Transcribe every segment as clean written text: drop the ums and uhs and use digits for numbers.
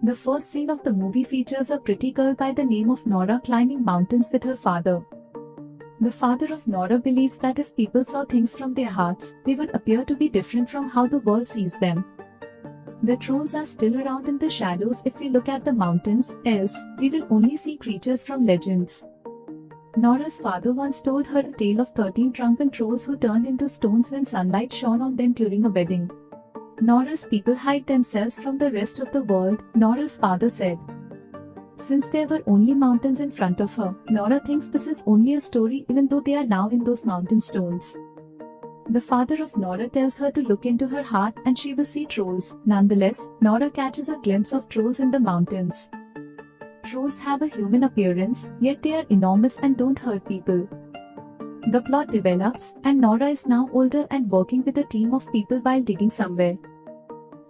The first scene of the movie features a pretty girl by the name of Nora climbing mountains with her father. The father of Nora believes that if people saw things from their hearts, they would appear to be different from how the world sees them. The trolls are still around in the shadows if we look at the mountains, else, we will only see creatures from legends. Nora's father once told her a tale of 13 drunken trolls who turned into stones when sunlight shone on them during a wedding. Nora's people hide themselves from the rest of the world, Nora's father said. Since there were only mountains in front of her, Nora thinks this is only a story even though they are now in those mountain stones. The father of Nora tells her to look into her heart and she will see trolls. Nonetheless, Nora catches a glimpse of trolls in the mountains. Trolls have a human appearance, yet they are enormous and don't hurt people. The plot develops, and Nora is now older and working with a team of people while digging somewhere.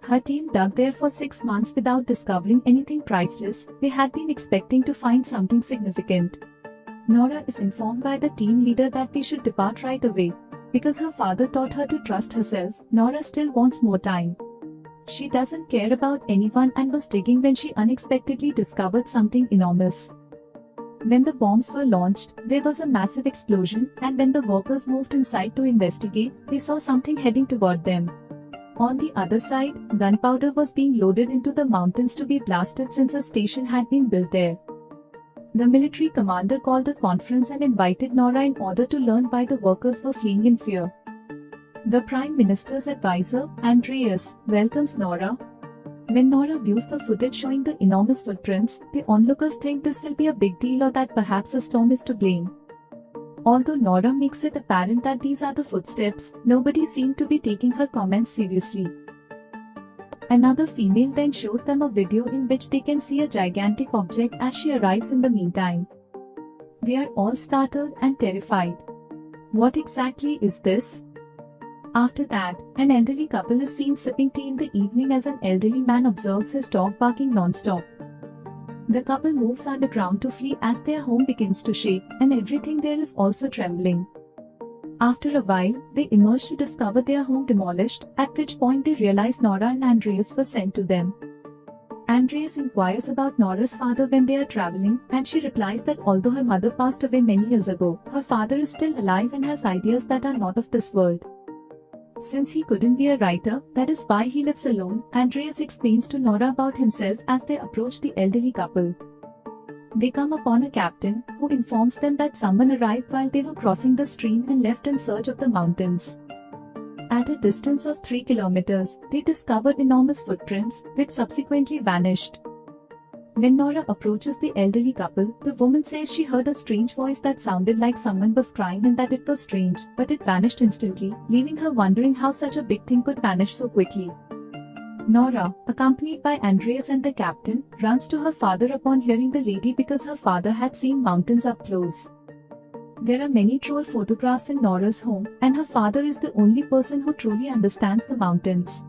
Her team dug there for 6 months without discovering anything priceless. They had been expecting to find something significant. Nora is informed by the team leader that we should depart right away. Because her father taught her to trust herself, Nora still wants more time. She doesn't care about anyone and was digging when she unexpectedly discovered something enormous. When the bombs were launched, there was a massive explosion, and when the workers moved inside to investigate, they saw something heading toward them. On the other side, gunpowder was being loaded into the mountains to be blasted since a station had been built there. The military commander called a conference and invited Nora in order to learn why the workers were fleeing in fear. The Prime Minister's advisor, Andreas, welcomes Nora. When Nora views the footage showing the enormous footprints, the onlookers think this will be a big deal or that perhaps a storm is to blame. Although Nora makes it apparent that these are the footsteps, nobody seemed to be taking her comments seriously. Another female then shows them a video in which they can see a gigantic object as she arrives in the meantime. They are all startled and terrified. What exactly is this? After that, an elderly couple is seen sipping tea in the evening as an elderly man observes his dog barking non-stop. The couple moves underground to flee as their home begins to shake, and everything there is also trembling. After a while, they emerge to discover their home demolished, at which point they realize Nora and Andreas were sent to them. Andreas inquires about Nora's father when they are traveling, and she replies that although her mother passed away many years ago, her father is still alive and has ideas that are not of this world. Since he couldn't be a writer, that is why he lives alone, Andreas explains to Nora about himself as they approach the elderly couple. They come upon a captain, who informs them that someone arrived while they were crossing the stream and left in search of the mountains. At a distance of 3 kilometers, they discovered enormous footprints, which subsequently vanished. When Nora approaches the elderly couple, the woman says she heard a strange voice that sounded like someone was crying and that it was strange, but it vanished instantly, leaving her wondering how such a big thing could vanish so quickly. Nora, accompanied by Andreas and the captain, runs to her father upon hearing the lady because her father had seen mountains up close. There are many troll photographs in Nora's home, and her father is the only person who truly understands the mountains.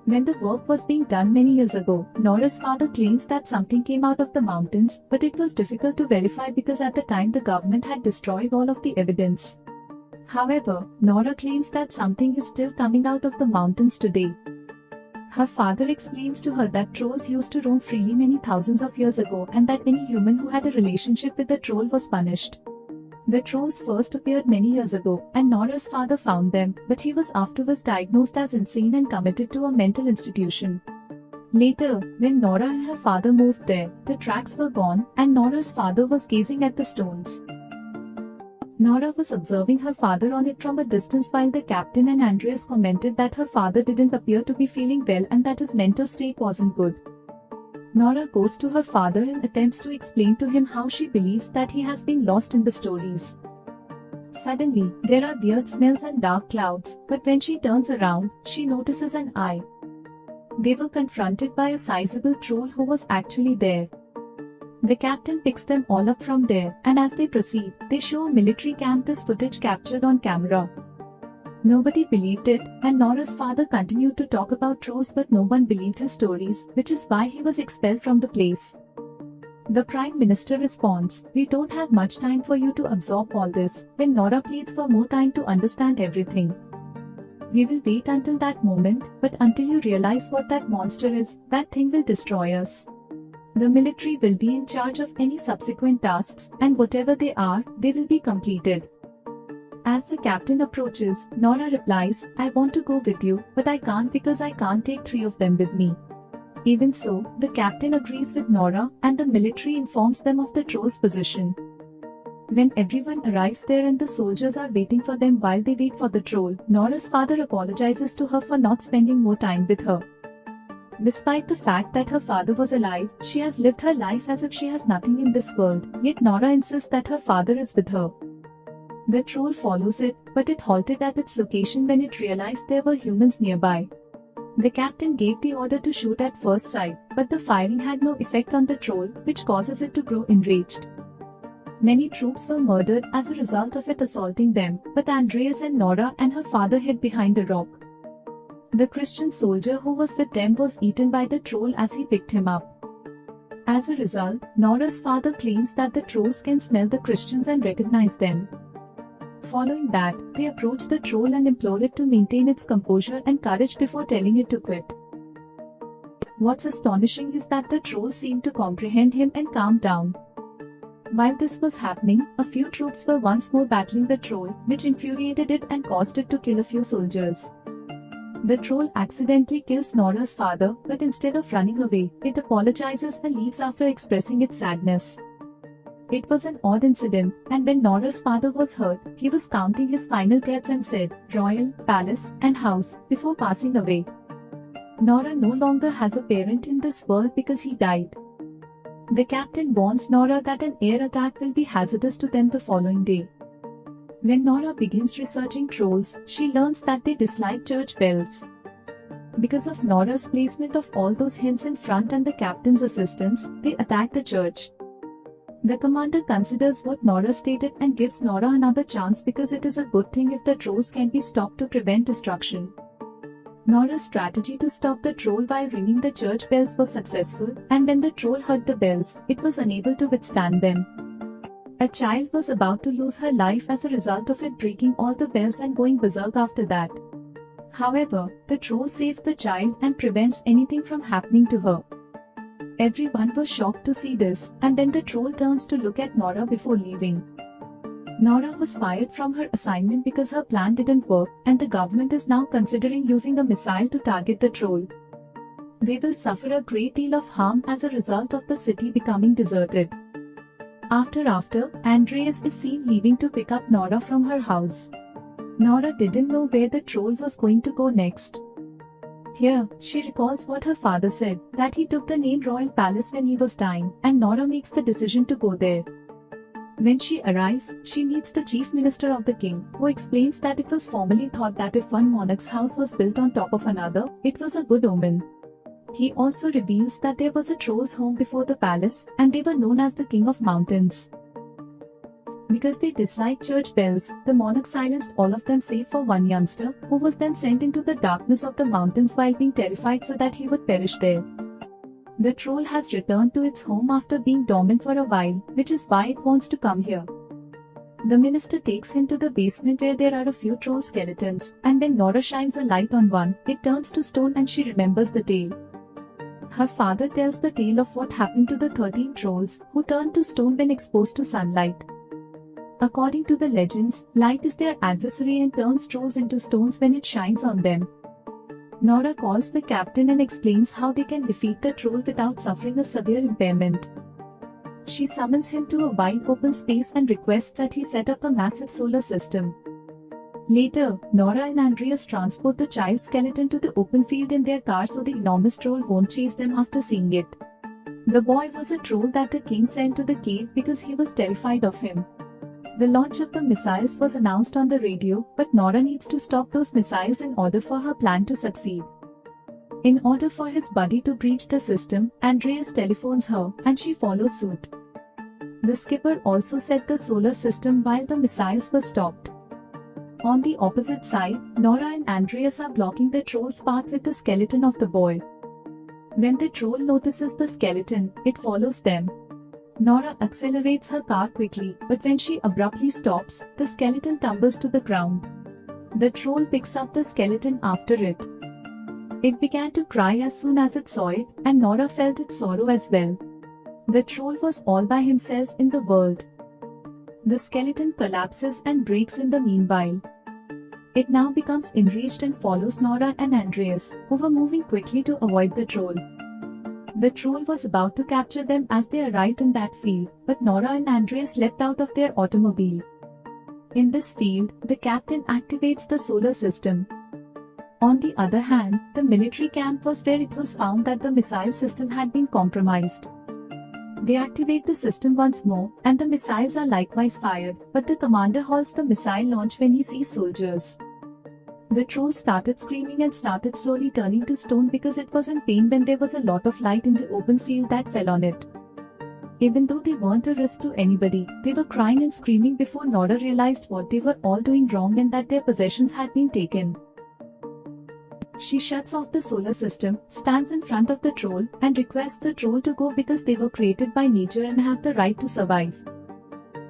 When the work was being done many years ago, Nora's father claims that something came out of the mountains, but it was difficult to verify because at the time the government had destroyed all of the evidence. However, Nora claims that something is still coming out of the mountains today. Her father explains to her that trolls used to roam freely many thousands of years ago and that any human who had a relationship with a troll was punished. The trolls first appeared many years ago, and Nora's father found them, but he was afterwards diagnosed as insane and committed to a mental institution. Later, when Nora and her father moved there, the tracks were gone, and Nora's father was gazing at the stones. Nora was observing her father on it from a distance while the captain and Andreas commented that her father didn't appear to be feeling well and that his mental state wasn't good. Nora goes to her father and attempts to explain to him how she believes that he has been lost in the stories. Suddenly, there are weird smells and dark clouds, but when she turns around, she notices an eye. They were confronted by a sizable troll who was actually there. The captain picks them all up from there, and as they proceed, they show a military camp this footage captured on camera. Nobody believed it, and Nora's father continued to talk about trolls but no one believed his stories, which is why he was expelled from the place. The Prime Minister responds, "We don't have much time for you to absorb all this," when Nora pleads for more time to understand everything. We will wait until that moment, but until you realize what that monster is, that thing will destroy us. The military will be in charge of any subsequent tasks, and whatever they are, they will be completed. As the captain approaches, Nora replies, I want to go with you, but I can't because I can't take 3 of them with me. Even so, the captain agrees with Nora, and the military informs them of the troll's position. When everyone arrives there and the soldiers are waiting for them while they wait for the troll, Nora's father apologizes to her for not spending more time with her. Despite the fact that her father was alive, she has lived her life as if she has nothing in this world, yet Nora insists that her father is with her. The troll follows it, but it halted at its location when it realized there were humans nearby. The captain gave the order to shoot at first sight, but the firing had no effect on the troll, which causes it to grow enraged. Many troops were murdered as a result of it assaulting them, but Andreas and Nora and her father hid behind a rock. The Christian soldier who was with them was eaten by the troll as he picked him up. As a result, Nora's father claims that the trolls can smell the Christians and recognize them. Following that, they approach the troll and implore it to maintain its composure and courage before telling it to quit. What's astonishing is that the troll seemed to comprehend him and calm down. While this was happening, a few troops were once more battling the troll, which infuriated it and caused it to kill a few soldiers. The troll accidentally kills Nora's father, but instead of running away, it apologizes and leaves after expressing its sadness. It was an odd incident, and when Nora's father was hurt, he was counting his final breaths and said, "Royal, palace, and house," before passing away. Nora no longer has a parent in this world because he died. The captain warns Nora that an air attack will be hazardous to them the following day. When Nora begins researching trolls, she learns that they dislike church bells. Because of Nora's placement of all those hints in front and the captain's assistance, they attack the church. The commander considers what Nora stated and gives Nora another chance because it is a good thing if the trolls can be stopped to prevent destruction. Nora's strategy to stop the troll by ringing the church bells was successful, and when the troll heard the bells, it was unable to withstand them. A child was about to lose her life as a result of it breaking all the bells and going berserk after that. However, the troll saves the child and prevents anything from happening to her. Everyone was shocked to see this, and then the troll turns to look at Nora before leaving. Nora was fired from her assignment because her plan didn't work, and the government is now considering using a missile to target the troll. They will suffer a great deal of harm as a result of the city becoming deserted. After, Andreas is seen leaving to pick up Nora from her house. Nora didn't know where the troll was going to go next. Here, she recalls what her father said, that he took the name Royal Palace when he was dying, and Nora makes the decision to go there. When she arrives, she meets the chief minister of the king, who explains that it was formerly thought that if one monarch's house was built on top of another, it was a good omen. He also reveals that there was a troll's home before the palace, and they were known as the King of Mountains. Because they disliked church bells, the monarch silenced all of them save for one youngster, who was then sent into the darkness of the mountains while being terrified so that he would perish there. The troll has returned to its home after being dormant for a while, which is why it wants to come here. The minister takes him to the basement where there are a few troll skeletons, and when Nora shines a light on one, it turns to stone and she remembers the tale. Her father tells the tale of what happened to the 13 trolls, who turned to stone when exposed to sunlight. According to the legends, light is their adversary and turns trolls into stones when it shines on them. Nora calls the captain and explains how they can defeat the troll without suffering a severe impairment. She summons him to a wide open space and requests that he set up a massive solar system. Later, Nora and Andreas transport the child skeleton to the open field in their car so the enormous troll won't chase them after seeing it. The boy was a troll that the king sent to the cave because he was terrified of him. The launch of the missiles was announced on the radio, but Nora needs to stop those missiles in order for her plan to succeed. In order for his buddy to breach the system, Andreas telephones her, and she follows suit. The skipper also set the solar system while the missiles were stopped. On the opposite side, Nora and Andreas are blocking the troll's path with the skeleton of the boy. When the troll notices the skeleton, it follows them. Nora accelerates her car quickly, but when she abruptly stops, the skeleton tumbles to the ground. The troll picks up the skeleton after it. It began to cry as soon as it saw it, and Nora felt its sorrow as well. The troll was all by himself in the world. The skeleton collapses and breaks in the meanwhile. It now becomes enraged and follows Nora and Andreas, who were moving quickly to avoid the troll. The troll was about to capture them as they arrived in that field, but Nora and Andreas leapt out of their automobile. In this field, the captain activates the solar system. On the other hand, the military camp was where it was found that the missile system had been compromised. They activate the system once more, and the missiles are likewise fired, but the commander halts the missile launch when he sees soldiers. The troll started screaming and started slowly turning to stone because it was in pain when there was a lot of light in the open field that fell on it. Even though they weren't a risk to anybody, they were crying and screaming before Nora realized what they were all doing wrong and that their possessions had been taken. She shuts off the solar system, stands in front of the troll, and requests the troll to go because they were created by nature and have the right to survive.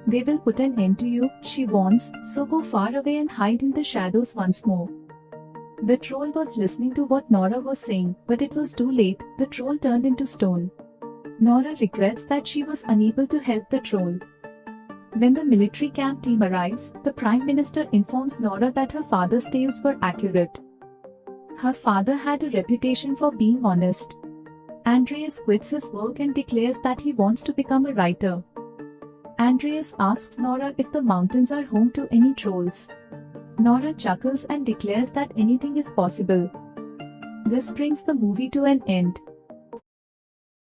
They will put an end to you, she warns, so go far away and hide in the shadows once more. The troll was listening to what Nora was saying, but it was too late, the troll turned into stone. Nora regrets that she was unable to help the troll. When the military camp team arrives, the Prime Minister informs Nora that her father's tales were accurate. Her father had a reputation for being honest. Andreas quits his work and declares that he wants to become a writer. Andreas asks Nora if the mountains are home to any trolls. Nora chuckles and declares that anything is possible. This brings the movie to an end.